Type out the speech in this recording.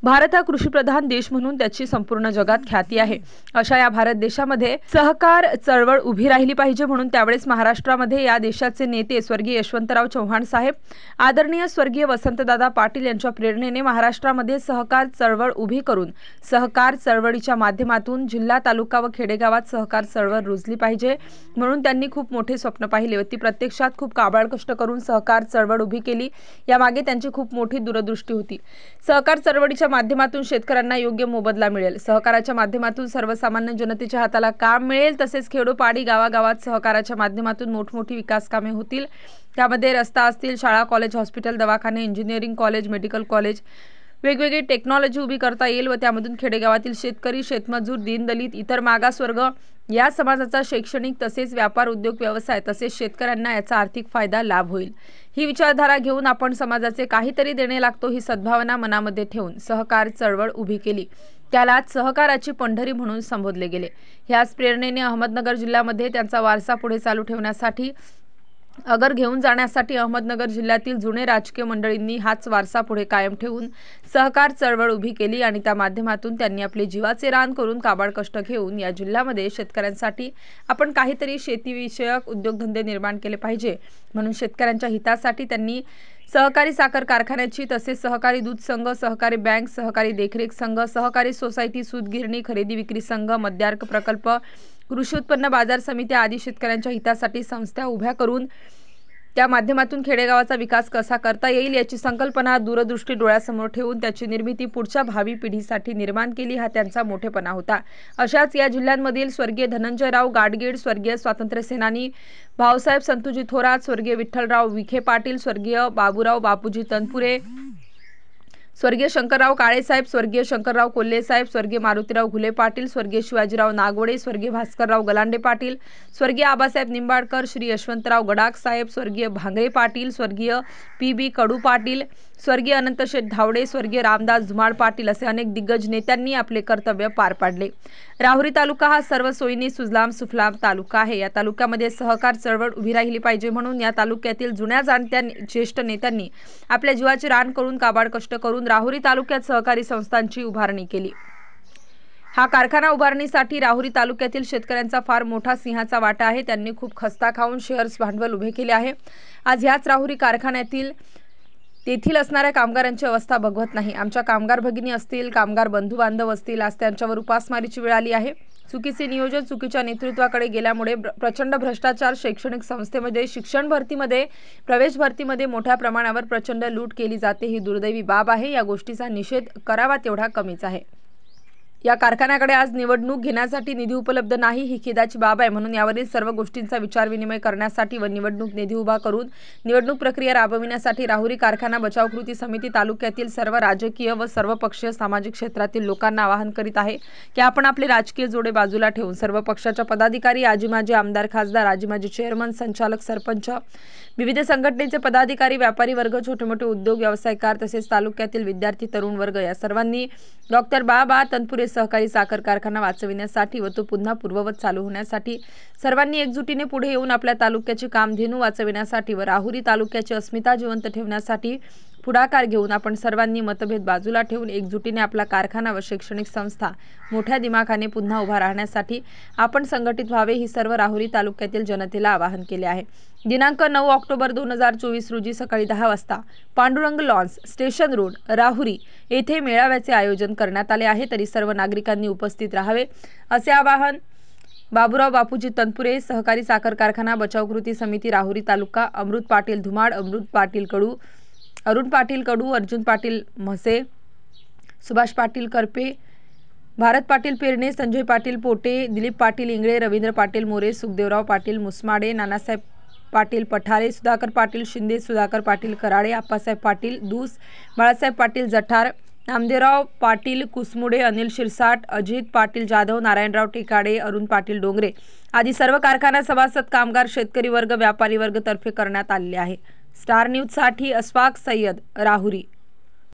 भारत हा कृषीप्रधान देश म्हणून त्याची संपूर्ण जगात ख्याती आहे। अशा या भारत देशामध्ये सहकार चळवळ उभी राहिली पाहिजे म्हणून त्यावेळेस महाराष्ट्रामध्ये या देशाचे नेते स्वर्गीय यशवंतराव चव्हाण साहेब, आदरणीय स्वर्गीय वसंतदादा पाटील यांच्या प्रेरणेने महाराष्ट्रामध्ये सहकार चळवळ उभी करून सहकार चळवळीच्या माध्यमातून जिल्हा, तालुका व खेडेगावात सहकार चळवळ रुजली पाहिजे म्हणून त्यांनी खूप मोठे स्वप्न पाहिले व ती प्रत्यक्षात खूप काबाड कष्ट करून सहकार चळवळ उभी केली। यामागे त्यांची खूप मोठी दूरदृष्टी होती। सहकार चळवळीच्या माध्यमातून शेतकऱ्यांना योग्य मोबदला मिळेल, सहकाराच्या माध्यमातून सर्वसामान्य जनतेच्या हाताला काम मिळेल, तसेच खेडोपाडी गावागावात सहकाराच्या माध्यमातून मोठमोठी विकास कामे होतील। त्यामध्ये रस्ता असतील, शाळा, कॉलेज, हॉस्पिटल, दवाखाने, इंजिनिअरिंग कॉलेज, मेडिकल कॉलेज, वेगवेगळी टेक्नॉलॉजी उभी करता येईल व त्यामधून खेडेगावातील शेतकरी, शेतमजूर, दीनदलित, इतर मागासवर्ग या समाजाचा शैक्षणिक तसेच व्यापार, उद्योग, व्यवसाय तसेच शेतकऱ्यांना याचा आर्थिक फायदा लाभ होईल। ही विचारधारा घेऊन आपण समाजाचे काहीतरी देणे लागतो ही सद्भावना मनामध्ये ठेवून सहकार चळवळ उभी केली। त्याला सहकाराची पंढरी म्हणून संबोधले गेले। ह्याच प्रेरणेने अहमदनगर जिल्ह्यामध्ये त्यांचा वारसा पुढे चालू ठेवण्यासाठी अगर घेऊन जाण्यासाठी अहमदनगर जिल्ह्यातील जुने राजकीय मंडळींनी हाच वारसा पुढे कायम ठेवून सहकार चळवळ उभी केली आणि त्या माध्यमातून त्यांनी आपले जीवाचे रान करून काबाड कष्ट घेऊन या जिल्ह्यामध्ये शेतकऱ्यांसाठी आपण काहीतरी शेतीविषयक उद्योगधंदे निर्माण केले पाहिजे म्हणून शेतकऱ्यांच्या हितासाठी त्यांनी सहकारी साखर कारखान्याची तसेच सहकारी दूध संघ, सहकारी बँक, सहकारी देखरेख संघ, सहकारी सोसायटी, सूतगिरणी, खरेदी विक्री संघ, मध्यार्क प्रकल्प, कृषी उत्पन्न बाजार समिती आदी शेतकऱ्यांच्या हितासाठी संस्था उभ्या करून त्या माध्यमातून खेडेगावाचा विकास कसा करता येईल याची संकल्पना, दूरदृष्टी डोळ्यासमोर ठेवून त्याची निर्मिती पुढच्या भावी पिढीसाठी निर्माण केली हा त्यांचा मोठेपणा होता। अशाच या जिल्ह्यांमधील स्वर्गीय धनंजयराव गाडगीळ, स्वर्गीय स्वातंत्र्यसेनानी भाऊसाहेब संतुजी थोरात, स्वर्गीय विठ्ठलराव विखे पाटील, स्वर्गीय बाबूराव बापूजी तनपुरे, स्वर्गीय शंकरराव काळेसाहेब, स्वर्गीय शंकरराव कोल्हे साहेब, स्वर्गीय मारुतीराव घुले पाटील, स्वर्गीय शिवाजीराव नागवडे, स्वर्गीय भास्करराव गलांडे पाटील, स्वर्गीय आबासाहेब निंबाळकर, श्री यशवंतराव गडाख साहेब, स्वर्गीय भांगरे पाटील, स्वर्गीय पी.बी. कडू पाटील, स्वर्गीय अनंतशेठ धावडे, स्वर्गीय रामदास धुमाळ पाटील असे अनेक दिग्गज नेत्यांनी आपले कर्तव्य पार पाडले। राहुरी तालुका हा सर्व सोयींनी सुजलाम सुफलाम तालुका आहे। या तालुक्यामध्ये सहकार चळवळ उभी राहिली पाहिजे म्हणून या तालुक्यातील जुन्या जाणत्या ज्येष्ठ नेत्यांनी आपल्या जीवाचे रान करून काबाड कष्ट करून राहुरी तालुक्यात सहकारी संस्थांची उभारणी केली। हा कारखाना उभारणीसाठी राहुरी तालुक्यातील शेतकऱ्यांचा फार मोठा सिंहाचा वाटा आहे। त्यांनी खूप खस्ता खाऊन शेअर्स भांडवल उभे केले आहे। आज ह्याच राहुरी कारखान्यातील तेथील असणाऱ्या कामगारांची अवस्था बघवत नाही। आमच्या कामगार भगिनी असतील, कामगार बंधू बांधव असतील, आज त्यांच्यावर उपासमारीची वेळ आली आहे। चुकीचे नियोजन, चुकीच्या नेतृत्वाकडे गेल्यामुळे प्रचंड भ्रष्टाचार, शैक्षणिक संस्थेमध्ये, शिक्षण भरतीमध्ये, प्रवेश भरतीमध्ये मोठ्या प्रमाणावर प्रचंड लूट केली जाते ही दुर्दैवी बाब आहे। या गोष्टीचा निषेध करावा तेवढा कमीच आहे। या कारखान्याकडे आज निवडणूक घेण्यासाठी निधी उपलब्ध नाही ही खेदाची बाब आहे म्हणून यावरील सर्व गोष्टींचा विचार विनिमय करण्यासाठी व निवडणूक निधी उभा करून निवडणूक प्रक्रिया राबविण्यासाठी राहुरी कारखाना बचाव कृती समिती तालुक्यातील सर्व राजकीय व सर्वपक्षीय सामाजिक क्षेत्रातील लोकांना आवाहन करीत आहे की आपण आपले राजकीय जोडे बाजूला ठेवून सर्व पक्षाच्या पदाधिकारी, आजी माजी आमदार, खासदार, आजी माजी चेअरमन, संचालक, सरपंच, विविध संघटनेचे पदाधिकारी, व्यापारी वर्ग, छोटे मोठे उद्योग व्यवसायकार तसेच तालुक्यातील विद्यार्थी, तरुण वर्ग या सर्वांनी डॉक्टर बाबा तनपुरे सहकारी साखर कारखाना वाचविण्यासाठी व तो पुन्हा पूर्ववत चालू होण्यासाठी सर्वांनी एकजुटीने पुढे येऊन आपल्या तालुक्याची कामधेनू वाचविण्यासाठी व राहुरी तालुक्याची अस्मिता जिवंत ठेवण्यासाठी पुढाकार घेऊन आपण सर्वांनी मतभेद बाजूला ठेवून एकजुटीने आपला कारखाना व शैक्षणिक संस्था मोठ्या दिमाखाने पुन्हा उभा राहण्यासाठी आपण संघटित व्हावे ही सर्व राहुरी तालुक्यातील जनतेला आवाहन केले आहे। दिनांक 9 ऑक्टोबर 2024 रोजी सकाळी 10 वाजता Pandurang lawns, station road, Rahuri येथे मेळाव्याचे आयोजन करण्यात आले आहे। तरी सर्व नागरिकांनी उपस्थित राहावे असे आवाहन बाबूराव बापूजी तनपुरे, सहकारी साखर कारखाना बचाव कृती समिती राहुरी तालुका, अमृत पाटील धुमाळ, अमृत पाटील कडू, अरुण पाटील कडू, अर्जुन पाटील म्हसे, सुभाष पाटील करपे, भारत पाटील पेरणे, संजय पाटील पोटे, दिलीप पाटील इंगळे, रवींद्र पाटील मोरे, सुखदेवराव पाटील मुसमाडे, नानासाहेब पाटील पठारे, सुधाकर पाटील शिंदे, सुधाकर पाटील कराळे, आप्पासाहेब पाटील दूस, बाळासाहेब पाटील जठार, नामदेवराव पाटील कुसमुडे, अनिल शिरसाट, अजित पाटील जाधव, नारायणराव टेकाडे, अरुण पाटील डोंगरे आदी सर्व कारखाना सभासद, कामगार, शेतकरी वर्ग, व्यापारी वर्ग तर्फे करण्यात आलेले आहे। स्टार न्यूज साठी अशफाक सय्यद, राहुरी।